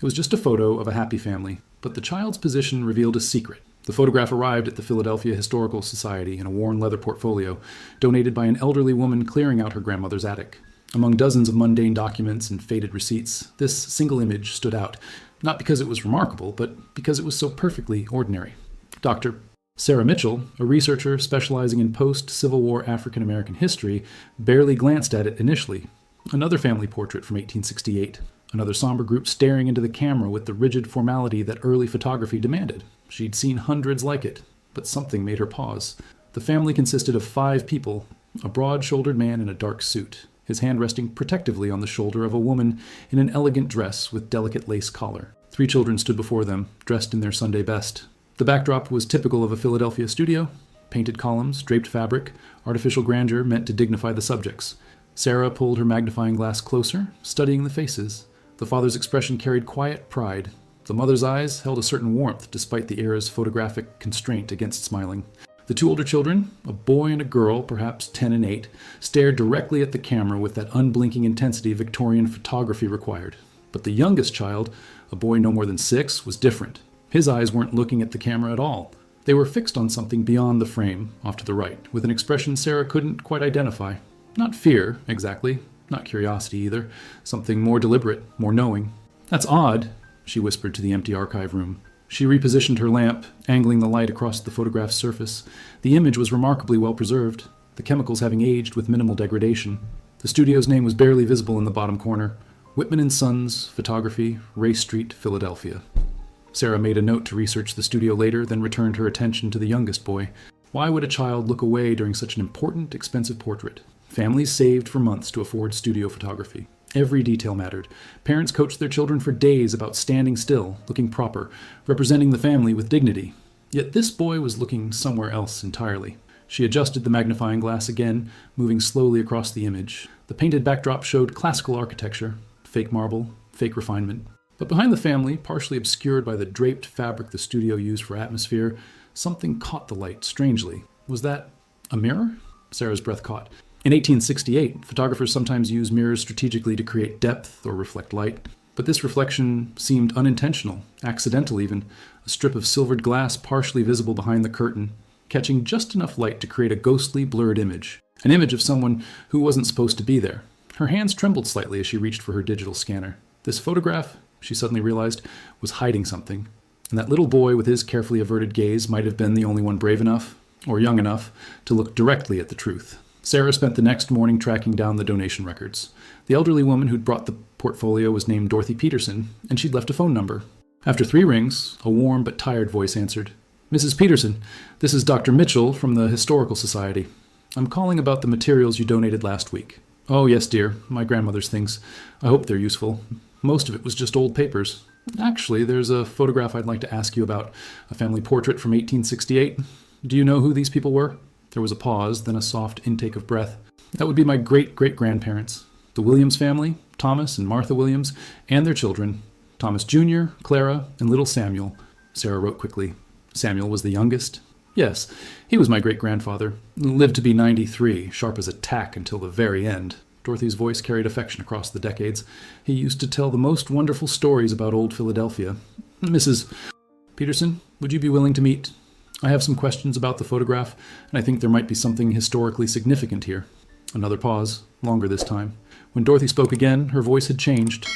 It was just a photo of a happy family, but the child's position revealed a secret. The photograph arrived at the Philadelphia Historical Society in a worn leather portfolio, donated by an elderly woman clearing out her grandmother's attic. Among dozens of mundane documents and faded receipts, this single image stood out, not because it was remarkable, but because it was so perfectly ordinary. Dr. Sarah Mitchell, a researcher specializing in post-Civil War African-American history, barely glanced at it initially. Another family portrait from 1868. Another somber group staring into the camera with the rigid formality that early photography demanded. She'd seen hundreds like it, but something made her pause. The family consisted of 5 people, a broad-shouldered man in a dark suit, his hand resting protectively on the shoulder of a woman in an elegant dress with delicate lace collar. 3 children stood before them, dressed in their Sunday best. The backdrop was typical of a Philadelphia studio: painted columns, draped fabric, artificial grandeur meant to dignify the subjects. Sarah pulled her magnifying glass closer, studying the faces. The father's expression carried quiet pride. The mother's eyes held a certain warmth despite the era's photographic constraint against smiling. The 2 older children, a boy and a girl, perhaps 10 and 8, stared directly at the camera with that unblinking intensity Victorian photography required. But the youngest child, a boy no more than 6, was different. His eyes weren't looking at the camera at all. They were fixed on something beyond the frame, off to the right, with an expression Sarah couldn't quite identify. Not fear, exactly. Not curiosity either. Something more deliberate, more knowing. "That's odd," she whispered to the empty archive room. She repositioned her lamp, angling the light across the photograph's surface. The image was remarkably well preserved, the chemicals having aged with minimal degradation. The studio's name was barely visible in the bottom corner. Whitman and Sons, Photography, Ray Street, Philadelphia. Sarah made a note to research the studio later, then returned her attention to the youngest boy. Why would a child look away during such an important, expensive portrait? Families saved for months to afford studio photography. Every detail mattered. Parents coached their children for days about standing still, looking proper, representing the family with dignity. Yet this boy was looking somewhere else entirely. She adjusted the magnifying glass again, moving slowly across the image. The painted backdrop showed classical architecture, fake marble, fake refinement. But behind the family, partially obscured by the draped fabric the studio used for atmosphere, something caught the light strangely. Was that a mirror? Sarah's breath caught. In 1868, photographers sometimes used mirrors strategically to create depth or reflect light. But this reflection seemed unintentional, accidental even, a strip of silvered glass partially visible behind the curtain, catching just enough light to create a ghostly, blurred image. An image of someone who wasn't supposed to be there. Her hands trembled slightly as she reached for her digital scanner. This photograph, she suddenly realized, was hiding something. And that little boy with his carefully averted gaze might have been the only one brave enough, or young enough, to look directly at the truth. Sarah spent the next morning tracking down the donation records. The elderly woman who'd brought the portfolio was named Dorothy Peterson, and she'd left a phone number. After 3 rings, a warm but tired voice answered. "Mrs. Peterson, this is Dr. Mitchell from the Historical Society. I'm calling about the materials you donated last week." "Oh, yes, dear. My grandmother's things. I hope they're useful. Most of it was just old papers. Actually, there's a photograph I'd like to ask you about, a family portrait from 1868. Do you know who these people were?" There was a pause, then a soft intake of breath. "That would be my great-great-grandparents. The Williams family, Thomas and Martha Williams, and their children, Thomas Jr., Clara, and little Samuel." Sarah wrote quickly. "Samuel was the youngest?" "Yes, he was my great-grandfather. Lived to be 93, sharp as a tack until the very end." Dorothy's voice carried affection across the decades. "He used to tell the most wonderful stories about old Philadelphia. Mrs. Peterson, would you be willing to meet? I have some questions about the photograph, and I think there might be something historically significant here." Another pause, longer this time. When Dorothy spoke again, her voice had changed.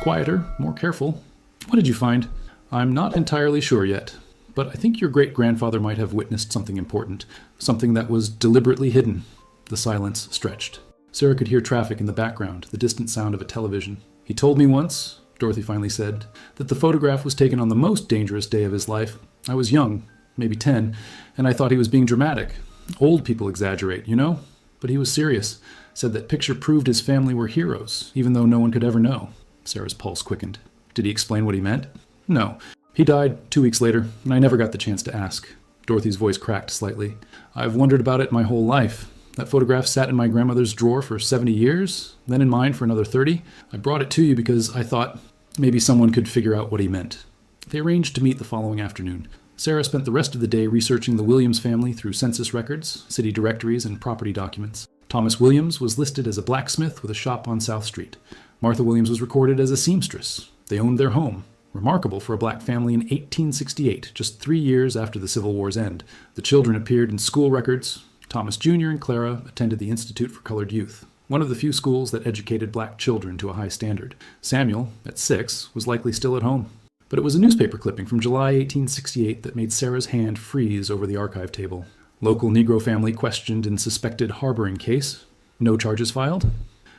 Quieter, more careful. "What did you find?" "I'm not entirely sure yet, but I think your great-grandfather might have witnessed something important, something that was deliberately hidden." The silence stretched. Sarah could hear traffic in the background, the distant sound of a television. "He told me once," Dorothy finally said, "that the photograph was taken on the most dangerous day of his life. I was young, maybe 10, and I thought he was being dramatic. Old people exaggerate, you know? But he was serious, said that picture proved his family were heroes, even though no one could ever know." Sarah's pulse quickened. "Did he explain what he meant?" "No. He died 2 weeks later, and I never got the chance to ask." Dorothy's voice cracked slightly. "I've wondered about it my whole life. That photograph sat in my grandmother's drawer for 70 years, then in mine for another 30. I brought it to you because I thought maybe someone could figure out what he meant." They arranged to meet the following afternoon. Sarah spent the rest of the day researching the Williams family through census records, city directories, and property documents. Thomas Williams was listed as a blacksmith with a shop on South Street. Martha Williams was recorded as a seamstress. They owned their home. Remarkable for a black family in 1868, just 3 years after the Civil War's end. The children appeared in school records. Thomas Jr. and Clara attended the Institute for Colored Youth, one of the few schools that educated black children to a high standard. Samuel, at 6, was likely still at home. But it was a newspaper clipping from July 1868 that made Sarah's hand freeze over the archive table. Local Negro family questioned in suspected harboring case. No charges filed.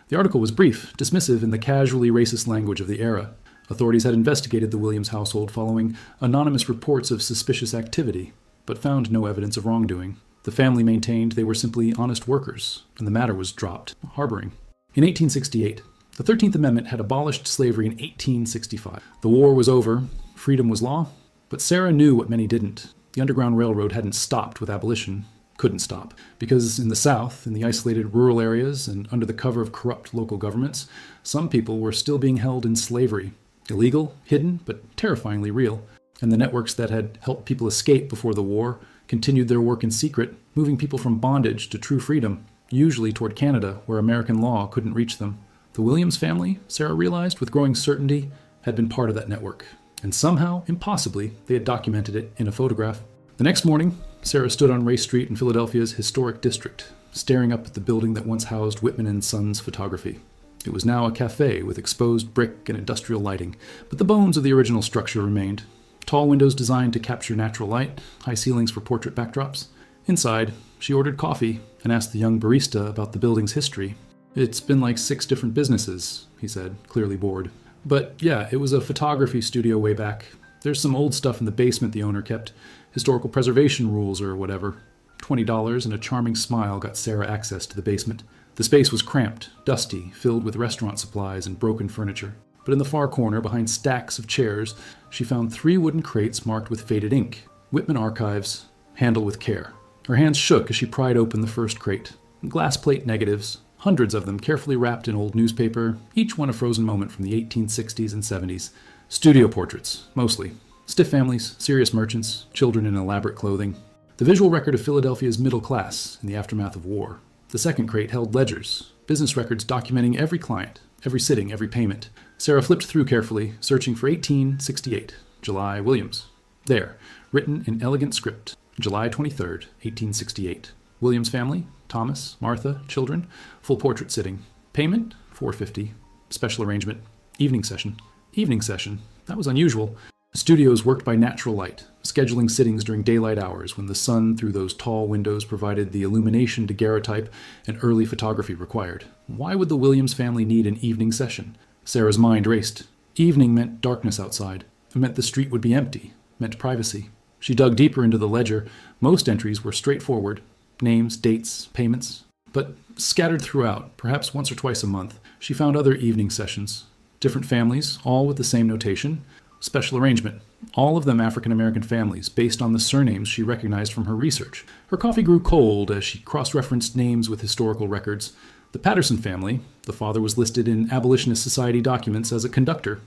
The article was brief, dismissive in the casually racist language of the era. Authorities had investigated the Williams household following anonymous reports of suspicious activity, but found no evidence of wrongdoing. The family maintained they were simply honest workers, and the matter was dropped. Harboring. In 1868, the 13th Amendment had abolished slavery in 1865. The war was over, freedom was law, but Sarah knew what many didn't. The Underground Railroad hadn't stopped with abolition. Couldn't stop, because in the South, in the isolated rural areas, and under the cover of corrupt local governments, some people were still being held in slavery. Illegal, hidden, but terrifyingly real. And the networks that had helped people escape before the war continued their work in secret, moving people from bondage to true freedom, usually toward Canada, where American law couldn't reach them. The Williams family, Sarah realized with growing certainty, had been part of that network. And somehow, impossibly, they had documented it in a photograph. The next morning, Sarah stood on Race Street in Philadelphia's historic district, staring up at the building that once housed Whitman and Sons Photography. It was now a cafe with exposed brick and industrial lighting, but the bones of the original structure remained. Tall windows designed to capture natural light, high ceilings for portrait backdrops. Inside, she ordered coffee and asked the young barista about the building's history. "It's been like 6 different businesses," he said, clearly bored. "But yeah, it was a photography studio way back. There's some old stuff in the basement the owner kept. Historical preservation rules or whatever." $20 and a charming smile got Sarah access to the basement. The space was cramped, dusty, filled with restaurant supplies and broken furniture. But in the far corner, behind stacks of chairs, she found 3 wooden crates marked with faded ink. Whitman Archives, handle with care. Her hands shook as she pried open the first crate. Glass plate negatives, hundreds of them carefully wrapped in old newspaper, each one a frozen moment from the 1860s and 70s. Studio portraits, mostly. Stiff families, serious merchants, children in elaborate clothing. The visual record of Philadelphia's middle class in the aftermath of war. The second crate held ledgers, business records documenting every client, every sitting, every payment. Sarah flipped through carefully, searching for 1868, July Williams. There, written in elegant script, July 23rd, 1868. Williams family, Thomas, Martha, children, full portrait sitting. Payment, $4.50. Special arrangement, evening session. Evening session, that was unusual. The studios worked by natural light, scheduling sittings during daylight hours when the sun through those tall windows provided the illumination daguerreotype and early photography required. Why would the Williams family need an evening session? Sarah's mind raced. Evening meant darkness outside. It meant the street would be empty. Meant privacy. She dug deeper into the ledger. Most entries were straightforward. Names, dates, payments. But scattered throughout, perhaps once or twice a month, she found other evening sessions. Different families, all with the same notation. Special arrangement. All of them African-American families, based on the surnames she recognized from her research. Her coffee grew cold as she cross-referenced names with historical records. The Patterson family, the father was listed in Abolitionist Society documents as a conductor.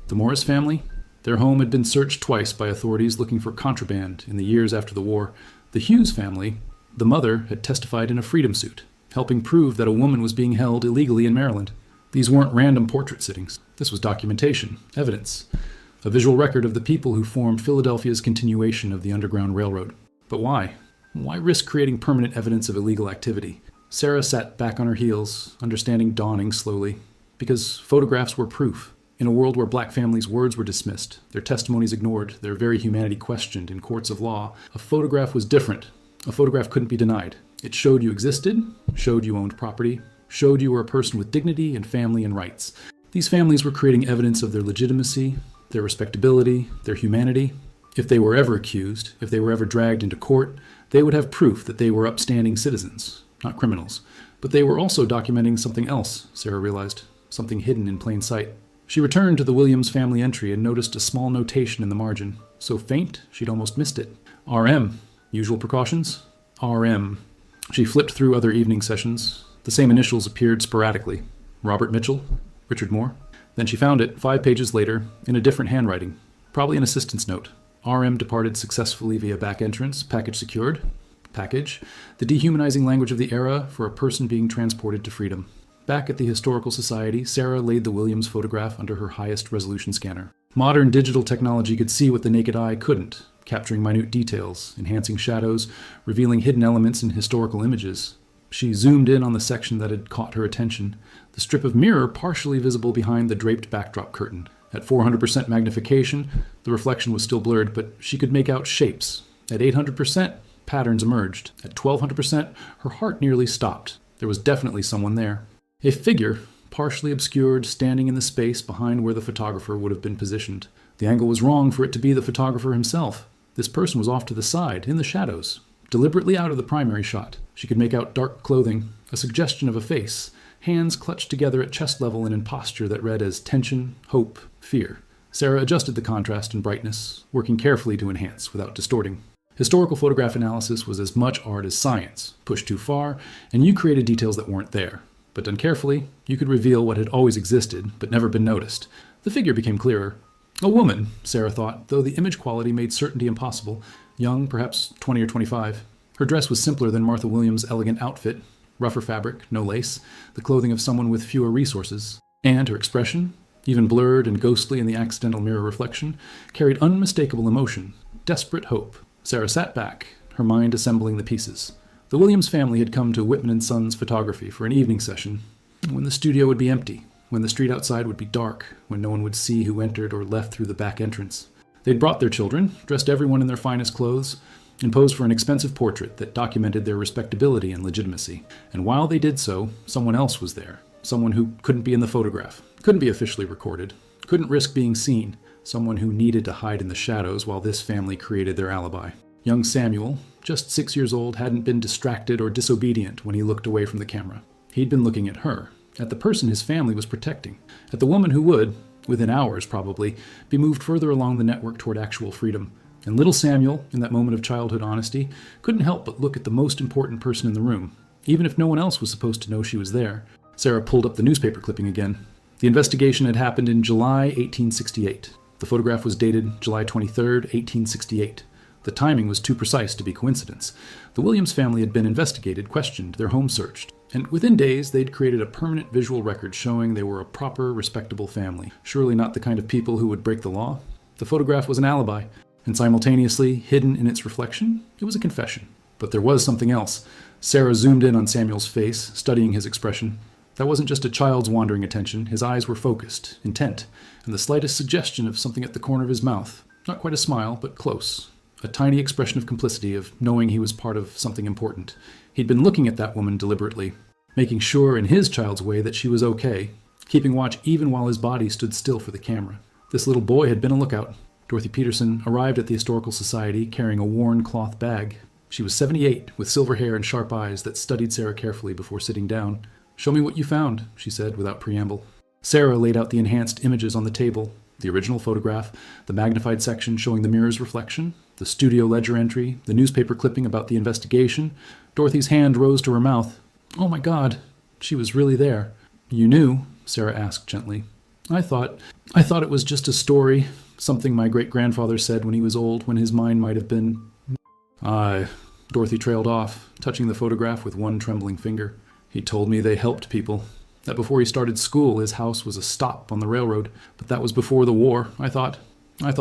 The Morris family, their home had been searched twice by authorities looking for contraband in the years after the war. The Hughes family, the mother had testified in a freedom suit, helping prove that a woman was being held illegally in Maryland. These weren't random portrait sittings. This was documentation, evidence, a visual record of the people who formed Philadelphia's continuation of the Underground Railroad. But why? Why risk creating permanent evidence of illegal activity? Sarah sat back on her heels, understanding dawning slowly. Because photographs were proof. In a world where black families' words were dismissed, their testimonies ignored, their very humanity questioned in courts of law, a photograph was different. A photograph couldn't be denied. It showed you existed, showed you owned property, showed you were a person with dignity and family and rights. These families were creating evidence of their legitimacy, their respectability, their humanity. If they were ever accused, if they were ever dragged into court, they would have proof that they were upstanding citizens, not criminals. But they were also documenting something else, Sarah realized, something hidden in plain sight. She returned to the Williams family entry and noticed a small notation in the margin, so faint she'd almost missed it. RM. Usual precautions? RM. She flipped through other evening sessions. The same initials appeared sporadically. Robert Mitchell, Richard Moore. Then she found it, 5 pages later, in a different handwriting. Probably an assistant's note. RM departed successfully via back entrance, package secured. Package. The dehumanizing language of the era for a person being transported to freedom. Back at the Historical Society, Sarah laid the Williams photograph under her highest resolution scanner. Modern digital technology could see what the naked eye couldn't, capturing minute details, enhancing shadows, revealing hidden elements in historical images. She zoomed in on the section that had caught her attention, the strip of mirror partially visible behind the draped backdrop curtain. At 400% magnification, the reflection was still blurred, but she could make out shapes. At 800%, patterns emerged. At 1200%, her heart nearly stopped. There was definitely someone there. A figure, partially obscured, standing in the space behind where the photographer would have been positioned. The angle was wrong for it to be the photographer himself. This person was off to the side, in the shadows, deliberately out of the primary shot. She could make out dark clothing, a suggestion of a face, hands clutched together at chest level and in posture that read as tension, hope, fear. Sarah adjusted the contrast and brightness, working carefully to enhance without distorting. Historical photograph analysis was as much art as science. Push too far, and you created details that weren't there. But done carefully, you could reveal what had always existed, but never been noticed. The figure became clearer. A woman, Sarah thought, though the image quality made certainty impossible. Young, perhaps 20 or 25. Her dress was simpler than Martha Williams' elegant outfit. Rougher fabric, no lace, the clothing of someone with fewer resources. And her expression, even blurred and ghostly in the accidental mirror reflection, carried unmistakable emotion, desperate hope. Sarah sat back, her mind assembling the pieces. The Williams family had come to Whitman & Sons Photography for an evening session, when the studio would be empty, when the street outside would be dark, when no one would see who entered or left through the back entrance. They'd brought their children, dressed everyone in their finest clothes, and posed for an expensive portrait that documented their respectability and legitimacy. And while they did so, someone else was there. Someone who couldn't be in the photograph, couldn't be officially recorded, couldn't risk being seen. Someone who needed to hide in the shadows while this family created their alibi. Young Samuel, just 6 years old, hadn't been distracted or disobedient when he looked away from the camera. He'd been looking at her, at the person his family was protecting, at the woman who would, within hours probably, be moved further along the network toward actual freedom. And little Samuel, in that moment of childhood honesty, couldn't help but look at the most important person in the room, even if no one else was supposed to know she was there. Sarah pulled up the newspaper clipping again. The investigation had happened in July 1868. The photograph was dated July 23rd, 1868. The timing was too precise to be coincidence. The Williams family had been investigated, questioned, their home searched. And within days, they'd created a permanent visual record showing they were a proper, respectable family. Surely not the kind of people who would break the law. The photograph was an alibi, and simultaneously, hidden in its reflection, it was a confession. But there was something else. Sarah zoomed in on Samuel's face, studying his expression. That wasn't just a child's wandering attention. His eyes were focused, intent, and the slightest suggestion of something at the corner of his mouth. Not quite a smile, but close. A tiny expression of complicity, of knowing he was part of something important. He'd been looking at that woman deliberately, making sure in his child's way that she was okay, keeping watch even while his body stood still for the camera. This little boy had been a lookout. Dorothy Peterson arrived at the Historical Society carrying a worn cloth bag. She was 78, with silver hair and sharp eyes that studied Sarah carefully before sitting down. "Show me what you found," she said without preamble. Sarah laid out the enhanced images on the table, the original photograph, the magnified section showing the mirror's reflection, the studio ledger entry, the newspaper clipping about the investigation. Dorothy's hand rose to her mouth. "Oh my God, she was really there." "You knew?" Sarah asked gently. I thought it was just a story, something my great-grandfather said when he was old, when his mind might have been..." "Aye," Dorothy trailed off, touching the photograph with one trembling finger. "He told me they helped people. That before he started school, his house was a stop on the railroad. But that was before the war. I thought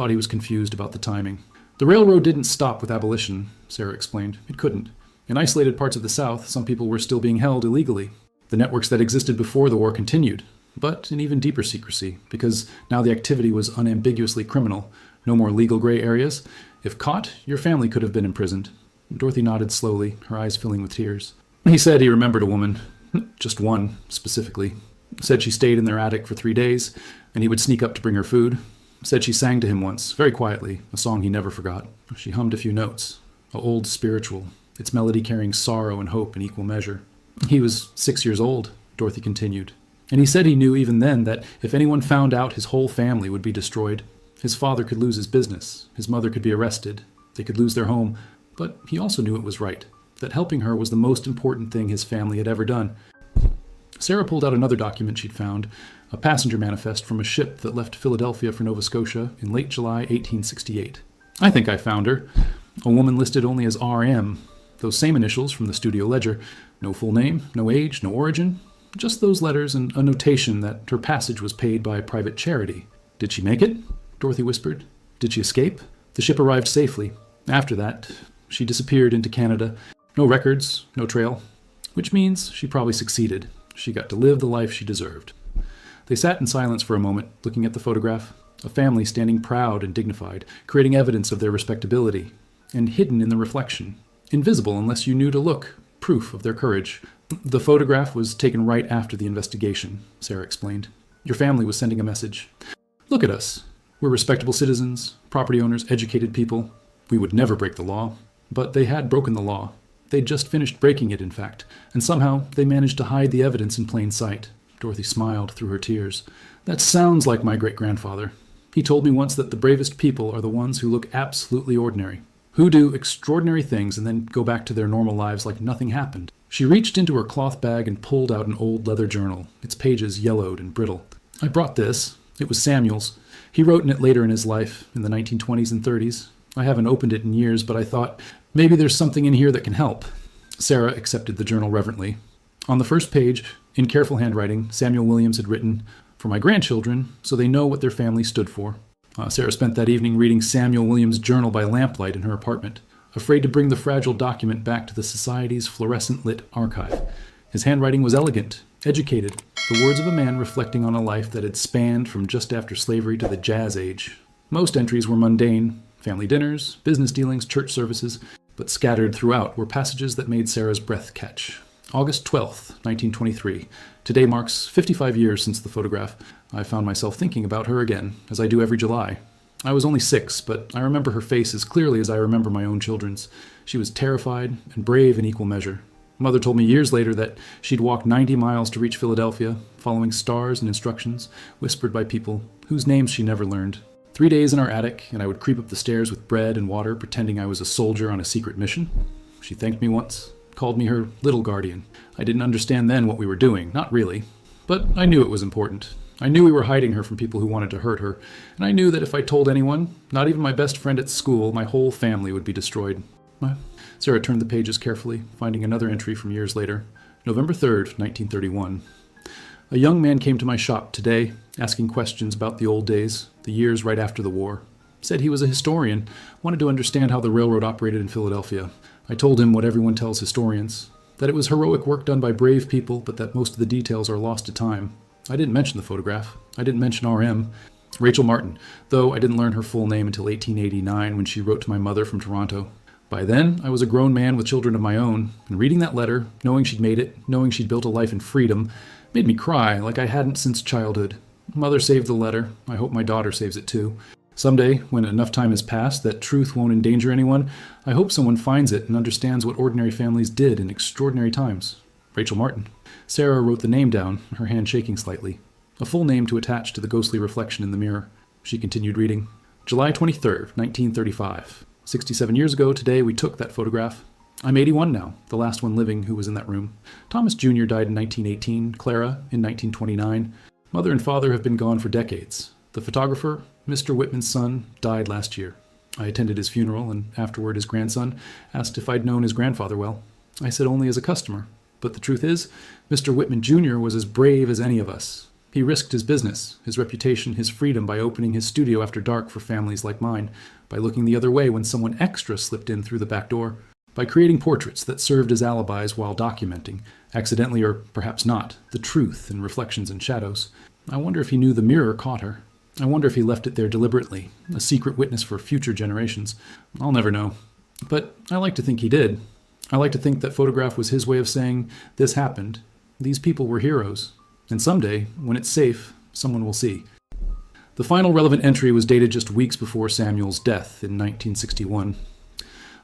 he was confused about the timing." "The railroad didn't stop with abolition," Sarah explained. "It couldn't. In isolated parts of the South, some people were still being held illegally. The networks that existed before the war continued, but in even deeper secrecy, because now the activity was unambiguously criminal. No more legal gray areas. If caught, your family could have been imprisoned." Dorothy nodded slowly, her eyes filling with tears. "He said he remembered a woman. Just one, specifically. Said she stayed in their attic for 3 days, and he would sneak up to bring her food. Said she sang to him once, very quietly, a song he never forgot. She hummed a few notes, a old spiritual, its melody carrying sorrow and hope in equal measure. He was 6 years old," Dorothy continued. "And he said he knew even then that if anyone found out, his whole family would be destroyed. His father could lose his business, his mother could be arrested, they could lose their home, but he also knew it was right, that helping her was the most important thing his family had ever done." Sarah pulled out another document she'd found, a passenger manifest from a ship that left Philadelphia for Nova Scotia in late July 1868. "I think I found her. A woman listed only as R.M., those same initials from the studio ledger. No full name, no age, no origin, just those letters and a notation that her passage was paid by private charity. Did she make it?" Dorothy whispered. Did she escape? The ship arrived safely. After that, she disappeared into Canada. No records, no trail. Which means she probably succeeded. She got to live the life she deserved. They sat in silence for a moment, looking at the photograph. A family standing proud and dignified, creating evidence of their respectability, and hidden in the reflection. Invisible unless you knew to look, proof of their courage. The photograph was taken right after the investigation, Sarah explained. Your family was sending a message. Look at us. We're respectable citizens, property owners, educated people. We would never break the law. But they had broken the law. They'd just finished breaking it, in fact, and somehow they managed to hide the evidence in plain sight. Dorothy smiled through her tears. That sounds like my great-grandfather. He told me once that the bravest people are the ones who look absolutely ordinary, who do extraordinary things and then go back to their normal lives like nothing happened. She reached into her cloth bag and pulled out an old leather journal, its pages yellowed and brittle. I brought this. It was Samuel's. He wrote in it later in his life, in the 1920s and 30s. I haven't opened it in years, but I thought, maybe there's something in here that can help. Sarah accepted the journal reverently. On the first page, in careful handwriting, Samuel Williams had written, for my grandchildren, so they know what their family stood for. Sarah spent that evening reading Samuel Williams' journal by lamplight in her apartment, afraid to bring the fragile document back to the Society's fluorescent-lit archive. His handwriting was elegant, educated, the words of a man reflecting on a life that had spanned from just after slavery to the Jazz Age. Most entries were mundane, family dinners, business dealings, church services, but scattered throughout were passages that made Sarah's breath catch. August 12th, 1923. Today marks 55 years since the photograph. I found myself thinking about her again, as I do every July. I was only 6, but I remember her face as clearly as I remember my own children's. She was terrified and brave in equal measure. Mother told me years later that she'd walk 90 miles to reach Philadelphia, following stars and instructions, whispered by people whose names she never learned. 3 days in our attic, and I would creep up the stairs with bread and water, pretending I was a soldier on a secret mission. She thanked me once, called me her little guardian. I didn't understand then what we were doing, not really. But I knew it was important. I knew we were hiding her from people who wanted to hurt her, and I knew that if I told anyone, not even my best friend at school, my whole family would be destroyed. Sarah turned the pages carefully, finding another entry from years later. November 3rd, 1931. A young man came to my shop today, asking questions about the old days, the years right after the war. Said he was a historian, wanted to understand how the railroad operated in Philadelphia. I told him what everyone tells historians, that it was heroic work done by brave people, but that most of the details are lost to time. I didn't mention the photograph. I didn't mention R.M. Rachel Martin, though I didn't learn her full name until 1889 when she wrote to my mother from Toronto. By then, I was a grown man with children of my own, and reading that letter, knowing she'd made it, knowing she'd built a life in freedom, made me cry like I hadn't since childhood. Mother saved the letter. I hope my daughter saves it too. Someday, when enough time has passed that truth won't endanger anyone, I hope someone finds it and understands what ordinary families did in extraordinary times. Rachel Martin. Sarah wrote the name down, her hand shaking slightly. A full name to attach to the ghostly reflection in the mirror. She continued reading. July 23rd, 1935. 67 years ago today we took that photograph. I'm 81 now, the last one living who was in that room. Thomas Jr. died in 1918, Clara in 1929. Mother and father have been gone for decades. The photographer, Mr. Whitman's son, died last year. I attended his funeral, and afterward his grandson asked if I'd known his grandfather well. I said only as a customer. But the truth is, Mr. Whitman Jr. was as brave as any of us. He risked his business, his reputation, his freedom by opening his studio after dark for families like mine, by looking the other way when someone extra slipped in through the back door, by creating portraits that served as alibis while documenting, accidentally or perhaps not, the truth in reflections and shadows. I wonder if he knew the mirror caught her. I wonder if he left it there deliberately, a secret witness for future generations. I'll never know. But I like to think he did. I like to think that photograph was his way of saying, this happened. These people were heroes. And someday, when it's safe, someone will see. The final relevant entry was dated just weeks before Samuel's death in 1961.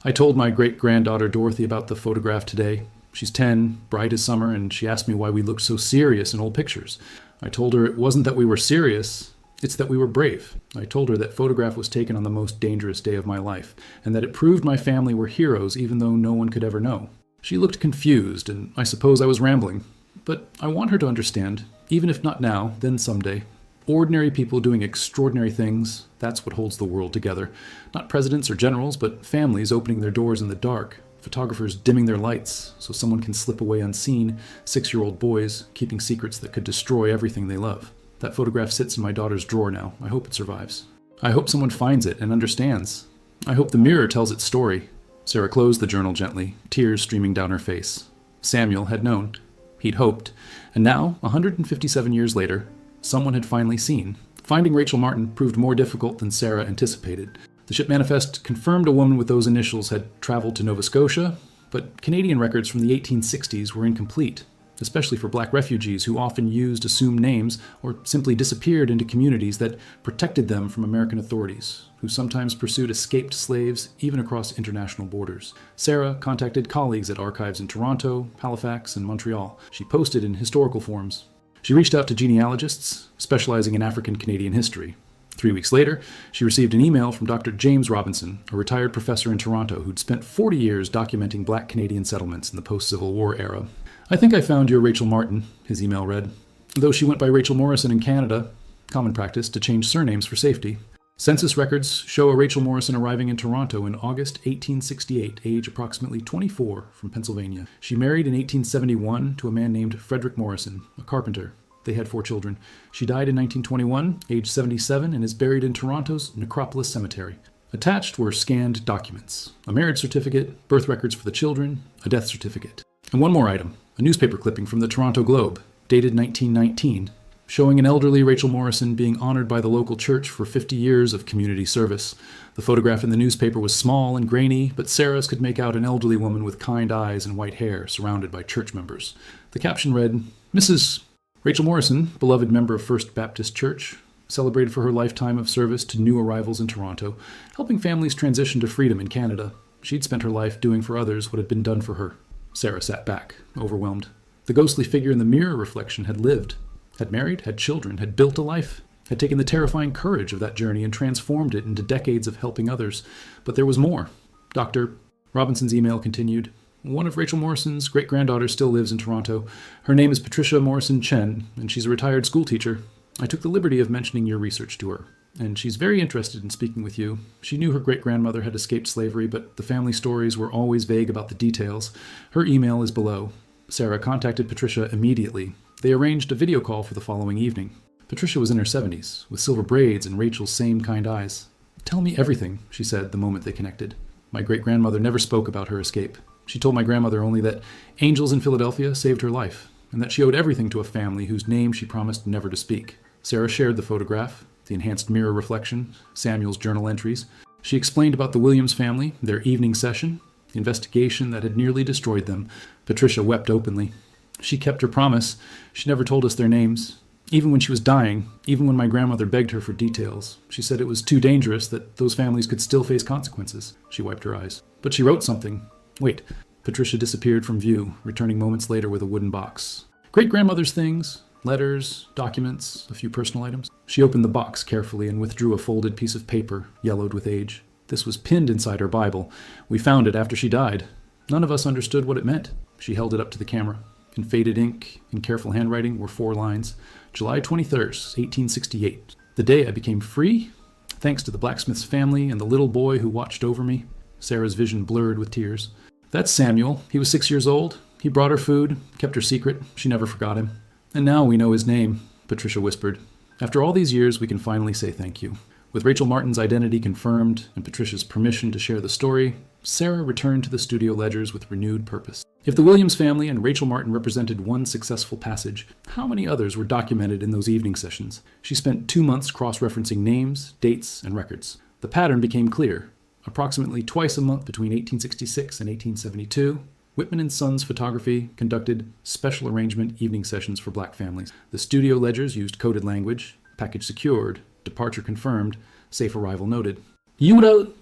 I told my great-granddaughter Dorothy about the photograph today. She's 10, bright as summer, and she asked me why we looked so serious in old pictures. I told her it wasn't that we were serious, it's that we were brave. I told her that photograph was taken on the most dangerous day of my life, and that it proved my family were heroes even though no one could ever know. She looked confused, and I suppose I was rambling. But I want her to understand, even if not now, then someday. Ordinary people doing extraordinary things, that's what holds the world together. Not presidents or generals, but families opening their doors in the dark, photographers dimming their lights so someone can slip away unseen, 6-year-old boys keeping secrets that could destroy everything they love. That photograph sits in my daughter's drawer now. I hope it survives. I hope someone finds it and understands. I hope the mirror tells its story. Sarah closed the journal gently, tears streaming down her face. Samuel had known. He'd hoped. And now, 157 years later, someone had finally seen. Finding Rachel Martin proved more difficult than Sarah anticipated. The ship manifest confirmed a woman with those initials had traveled to Nova Scotia, but Canadian records from the 1860s were incomplete, especially for black refugees who often used assumed names or simply disappeared into communities that protected them from American authorities, who sometimes pursued escaped slaves even across international borders. Sarah contacted colleagues at archives in Toronto, Halifax, and Montreal. She posted in historical forums. She reached out to genealogists specializing in African Canadian history. 3 weeks later, she received an email from Dr. James Robinson, a retired professor in Toronto who'd spent 40 years documenting black Canadian settlements in the post-Civil War era. "I think I found your Rachel Martin," his email read. "Though she went by Rachel Morrison in Canada, common practice to change surnames for safety. Census records show a Rachel Morrison arriving in Toronto in August 1868, age approximately 24, from Pennsylvania. She married in 1871 to a man named Frederick Morrison, a carpenter. They had 4 children. She died in 1921, age 77, and is buried in Toronto's Necropolis Cemetery." Attached were scanned documents: a marriage certificate, birth records for the children, a death certificate. And one more item, a newspaper clipping from the Toronto Globe, dated 1919, showing an elderly Rachel Morrison being honored by the local church for 50 years of community service. The photograph in the newspaper was small and grainy, but Sarah's could make out an elderly woman with kind eyes and white hair surrounded by church members. The caption read, "Mrs. Rachel Morrison, beloved member of First Baptist Church, celebrated for her lifetime of service to new arrivals in Toronto, helping families transition to freedom in Canada. She'd spent her life doing for others what had been done for her." Sarah sat back, overwhelmed. The ghostly figure in the mirror reflection had lived, had married, had children, had built a life, had taken the terrifying courage of that journey and transformed it into decades of helping others. But there was more. Dr. Robinson's email continued. "One of Rachel Morrison's great-granddaughters still lives in Toronto. Her name is Patricia Morrison Chen, and she's a retired schoolteacher. I took the liberty of mentioning your research to her, and she's very interested in speaking with you. She knew her great-grandmother had escaped slavery, but the family stories were always vague about the details. Her email is below." Sarah contacted Patricia immediately. They arranged a video call for the following evening. Patricia was in her 70s, with silver braids and Rachel's same kind eyes. "Tell me everything," she said the moment they connected. "My great-grandmother never spoke about her escape. She told my grandmother only that angels in Philadelphia saved her life, and that she owed everything to a family whose name she promised never to speak." Sarah shared the photograph, the enhanced mirror reflection, Samuel's journal entries. She explained about the Williams family, their evening session, the investigation that had nearly destroyed them. Patricia wept openly. "She kept her promise. She never told us their names. Even when she was dying, even when my grandmother begged her for details, she said it was too dangerous, that those families could still face consequences." She wiped her eyes. "But she wrote something. Wait." Patricia disappeared from view, returning moments later with a wooden box. "Great-grandmother's things, letters, documents, a few personal items." She opened the box carefully and withdrew a folded piece of paper, yellowed with age. "This was pinned inside her Bible. We found it after she died. None of us understood what it meant." She held it up to the camera. In faded ink, in careful handwriting, were 4 lines. "July 23rd, 1868. The day I became free, thanks to the blacksmith's family and the little boy who watched over me." Sarah's vision blurred with tears. "That's Samuel. He was 6 years old. He brought her food, kept her secret. She never forgot him. And now we know his name," Patricia whispered. "After all these years, we can finally say thank you." With Rachel Martin's identity confirmed and Patricia's permission to share the story, Sarah returned to the studio ledgers with renewed purpose. If the Williams family and Rachel Martin represented one successful passage, how many others were documented in those evening sessions? She spent 2 months cross-referencing names, dates, and records. The pattern became clear. Approximately twice a month between 1866 and 1872, Whitman & Sons Photography conducted special arrangement evening sessions for black families. The studio ledgers used coded language, package secured, departure confirmed, safe arrival noted.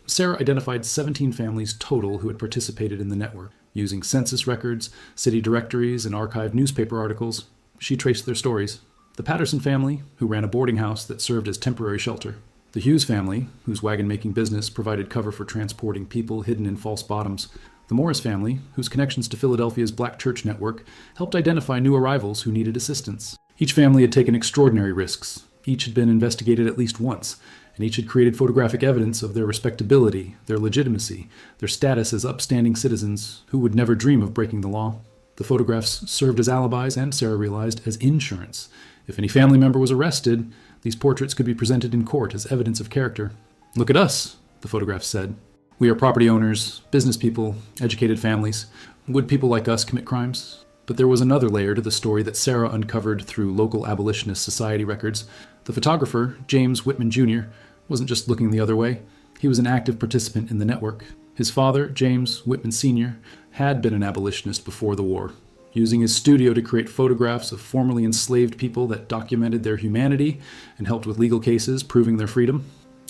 Sarah identified 17 families total who had participated in the network. Using census records, city directories, and archived newspaper articles, she traced their stories. The Patterson family, who ran a boarding house that served as temporary shelter. The Hughes family, whose wagon-making business provided cover for transporting people hidden in false bottoms. The Morris family, whose connections to Philadelphia's black church network helped identify new arrivals who needed assistance. Each family had taken extraordinary risks. Each had been investigated at least once, and each had created photographic evidence of their respectability, their legitimacy, their status as upstanding citizens who would never dream of breaking the law. The photographs served as alibis and, Sarah realized, as insurance. If any family member was arrested, These portraits could be presented in court as evidence of character. "Look at us," the photographs said. "We are property owners, business people, educated families. Would people like us commit crimes?" But there was another layer to the story that Sarah uncovered through local abolitionist society records. The photographer, James Whitman Jr., wasn't just looking the other way. He was an active participant in the network. His father, James Whitman Sr., had been an abolitionist before the war, using his studio to create photographs of formerly enslaved people that documented their humanity and helped with legal cases proving their freedom.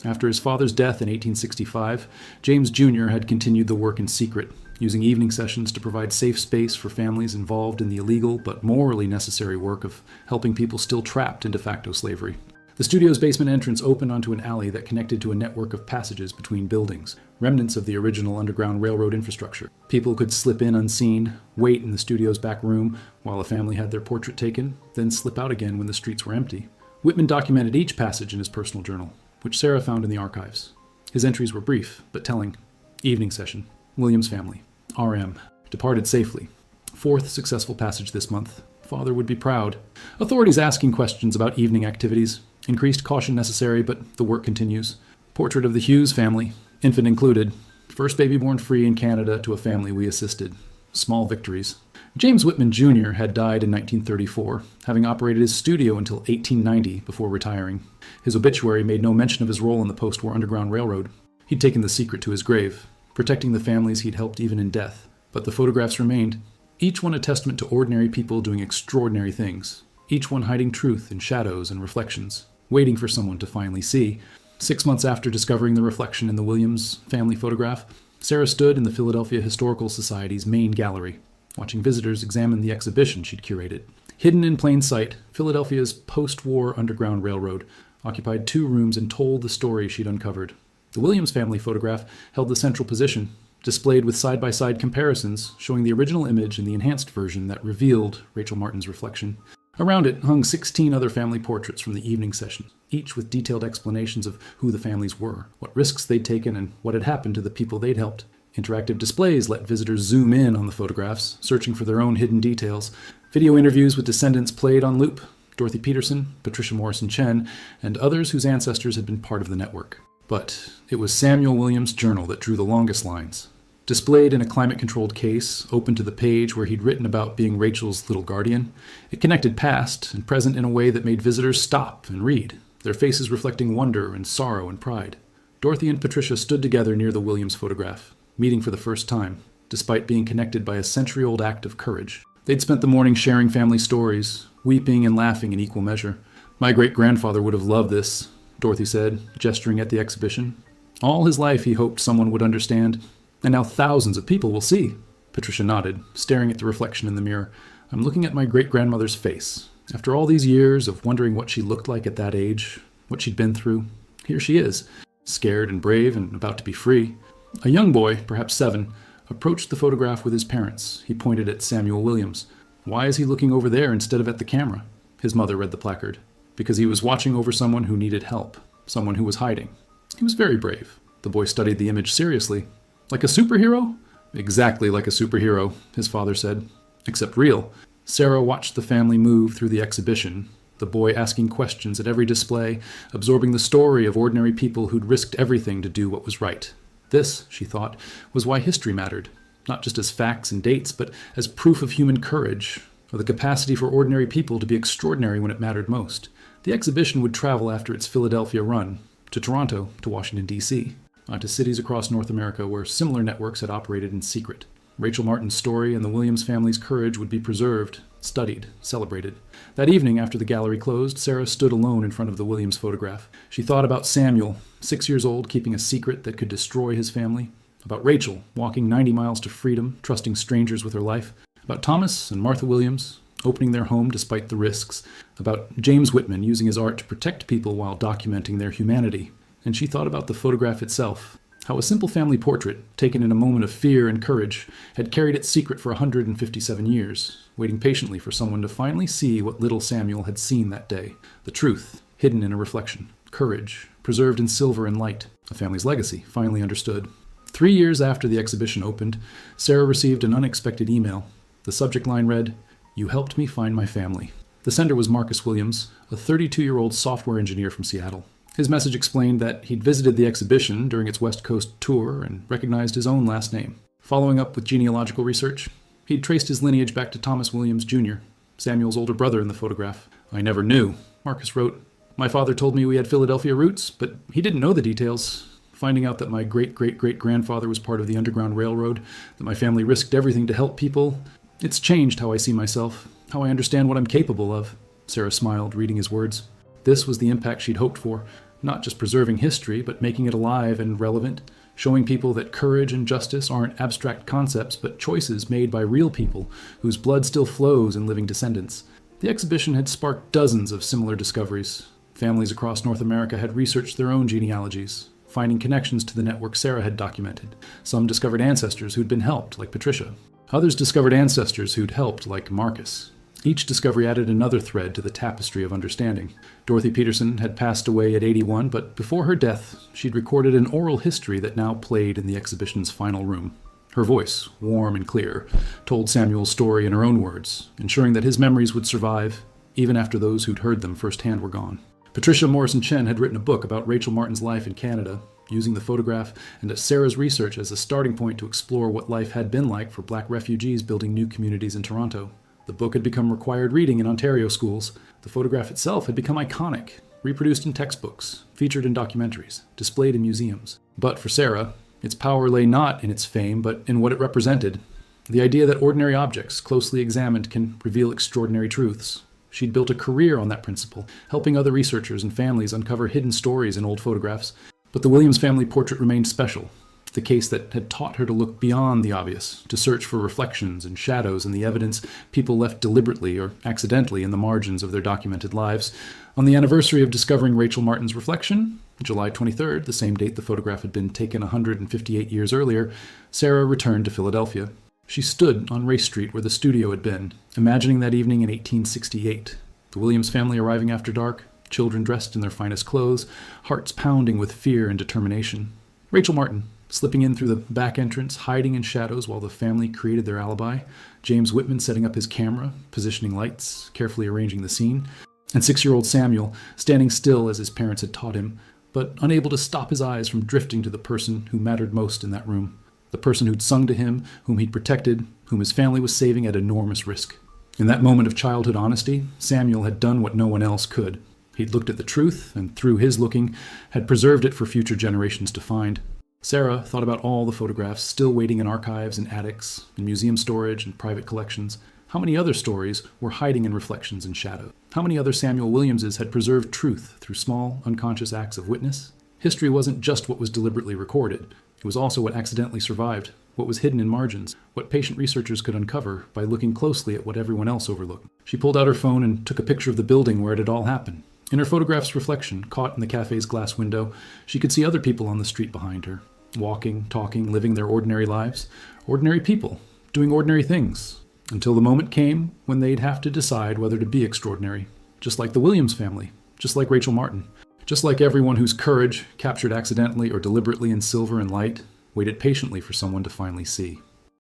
After his father's death in 1865, James Jr. had continued the work in secret, using evening sessions to provide safe space for families involved in the illegal but morally necessary work of helping people still trapped in de facto slavery. The studio's basement entrance opened onto an alley that connected to a network of passages between buildings, remnants of the original Underground Railroad infrastructure. People could slip in unseen, wait in the studio's back room while a family had their portrait taken, then slip out again when the streets were empty. Whitman documented each passage in his personal journal, which Sarah found in the archives. His entries were brief, but telling. Evening session. Williams family. RM. Departed safely. 4th successful passage this month. Father would be proud. Authorities asking questions about evening activities. Increased caution necessary, but the work continues. Portrait of the Hughes family. Infant included. First baby born free in Canada to a family we assisted. Small victories. James Whitman Jr. had died in 1934, having operated his studio until 1890 before retiring. His obituary made no mention of his role in the post-war Underground Railroad. He'd taken the secret to his grave, protecting the families he'd helped even in death. But the photographs remained, each one a testament to ordinary people doing extraordinary things, each one hiding truth in shadows and reflections, waiting for someone to finally see. 6 months after discovering the reflection in the Williams family photograph, Sarah stood in the Philadelphia Historical Society's main gallery, watching visitors examine the exhibition she'd curated. Hidden in plain sight, Philadelphia's post-war Underground Railroad occupied 2 rooms and told the story she'd uncovered. The Williams family photograph held the central position, displayed with side-by-side comparisons showing the original image and the enhanced version that revealed Rachel Martin's reflection. Around it hung 16 other family portraits from the evening session, each with detailed explanations of who the families were, what risks they'd taken, and what had happened to the people they'd helped. Interactive displays let visitors zoom in on the photographs, searching for their own hidden details. Video interviews with descendants played on loop. Dorothy Peterson, Patricia Morrison Chen, and others whose ancestors had been part of the network. But it was Samuel Williams' journal that drew the longest lines. Displayed in a climate-controlled case, open to the page where he'd written about being Rachel's little guardian, it connected past and present in a way that made visitors stop and read, their faces reflecting wonder and sorrow and pride. Dorothy and Patricia stood together near the Williams photograph, meeting for the first time, despite being connected by a century-old act of courage. They'd spent the morning sharing family stories, weeping and laughing in equal measure. "My great-grandfather would have loved this," Dorothy said, gesturing at the exhibition. "All his life he hoped someone would understand. And now thousands of people will see." Patricia nodded, staring at the reflection in the mirror. "I'm looking at my great-grandmother's face. After all these years of wondering what she looked like at that age, what she'd been through, here she is, scared and brave and about to be free." A young boy, perhaps 7, approached the photograph with his parents. He pointed at Samuel Williams. "Why is he looking over there instead of at the camera?" His mother read the placard. "Because he was watching over someone who needed help, someone who was hiding." He was very brave. The boy studied the image seriously. "Like a superhero?" "Exactly like a superhero," his father said. "Except real." Sarah watched the family move through the exhibition, the boy asking questions at every display, absorbing the story of ordinary people who'd risked everything to do what was right. This, she thought, was why history mattered, not just as facts and dates, but as proof of human courage, or the capacity for ordinary people to be extraordinary when it mattered most. The exhibition would travel after its Philadelphia run, to Toronto, to Washington, D.C., onto cities across North America where similar networks had operated in secret. Rachel Martin's story and the Williams family's courage would be preserved, studied, celebrated. That evening, after the gallery closed, Sarah stood alone in front of the Williams photograph. She thought about Samuel, 6 years old, keeping a secret that could destroy his family. About Rachel, walking 90 miles to freedom, trusting strangers with her life. About Thomas and Martha Williams, opening their home despite the risks. About James Whitman using his art to protect people while documenting their humanity. And she thought about the photograph itself, how a simple family portrait, taken in a moment of fear and courage, had carried its secret for 157 years, waiting patiently for someone to finally see what little Samuel had seen that day. The truth, hidden in a reflection. Courage, preserved in silver and light. A family's legacy, finally understood. 3 years after the exhibition opened, Sarah received an unexpected email. The subject line read, "You helped me find my family." The sender was Marcus Williams, a 32-year-old software engineer from Seattle. His message explained that he'd visited the exhibition during its West Coast tour and recognized his own last name. Following up with genealogical research, he'd traced his lineage back to Thomas Williams Jr., Samuel's older brother in the photograph. "I never knew," Marcus wrote. "My father told me we had Philadelphia roots, but he didn't know the details. Finding out that my great-great-great-grandfather was part of the Underground Railroad, that my family risked everything to help people, it's changed how I see myself, how I understand what I'm capable of." Sarah smiled, reading his words. This was the impact she'd hoped for, not just preserving history, but making it alive and relevant, showing people that courage and justice aren't abstract concepts, but choices made by real people whose blood still flows in living descendants. The exhibition had sparked dozens of similar discoveries. Families across North America had researched their own genealogies, finding connections to the network Sarah had documented. Some discovered ancestors who'd been helped, like Patricia. Others discovered ancestors who'd helped, like Marcus. Each discovery added another thread to the tapestry of understanding. Dorothy Peterson had passed away at 81, but before her death, she'd recorded an oral history that now played in the exhibition's final room. Her voice, warm and clear, told Samuel's story in her own words, ensuring that his memories would survive, even after those who'd heard them firsthand were gone. Patricia Morrison Chen had written a book about Rachel Martin's life in Canada, using the photograph and Sarah's research as a starting point to explore what life had been like for Black refugees building new communities in Toronto. The book had become required reading in Ontario schools. The photograph itself had become iconic, reproduced in textbooks, featured in documentaries, displayed in museums. But for Sarah, its power lay not in its fame, but in what it represented. The idea that ordinary objects, closely examined, can reveal extraordinary truths. She'd built a career on that principle, helping other researchers and families uncover hidden stories in old photographs. But the Williams family portrait remained special. The case that had taught her to look beyond the obvious, to search for reflections and shadows in the evidence people left deliberately or accidentally in the margins of their documented lives. On the anniversary of discovering Rachel Martin's reflection, July 23rd, the same date the photograph had been taken 158 years earlier, Sarah returned to Philadelphia. She stood on Race Street where the studio had been, imagining that evening in 1868. The Williams family arriving after dark, children dressed in their finest clothes, hearts pounding with fear and determination. Rachel Martin, slipping in through the back entrance, hiding in shadows while the family created their alibi. James Whitman setting up his camera, positioning lights, carefully arranging the scene. And 6-year-old Samuel, standing still as his parents had taught him, but unable to stop his eyes from drifting to the person who mattered most in that room. The person who'd sung to him, whom he'd protected, whom his family was saving at enormous risk. In that moment of childhood honesty, Samuel had done what no one else could. He'd looked at the truth, and through his looking, had preserved it for future generations to find. Sarah thought about all the photographs still waiting in archives and attics, in museum storage and private collections. How many other stories were hiding in reflections and shadow? How many other Samuel Williamses had preserved truth through small, unconscious acts of witness? History wasn't just what was deliberately recorded. It was also what accidentally survived, what was hidden in margins, what patient researchers could uncover by looking closely at what everyone else overlooked. She pulled out her phone and took a picture of the building where it had all happened. In her photograph's reflection, caught in the cafe's glass window, she could see other people on the street behind her. Walking, talking, living their ordinary lives. Ordinary people, doing ordinary things. Until the moment came when they'd have to decide whether to be extraordinary. Just like the Williams family. Just like Rachel Martin. Just like everyone whose courage, captured accidentally or deliberately in silver and light, waited patiently for someone to finally see.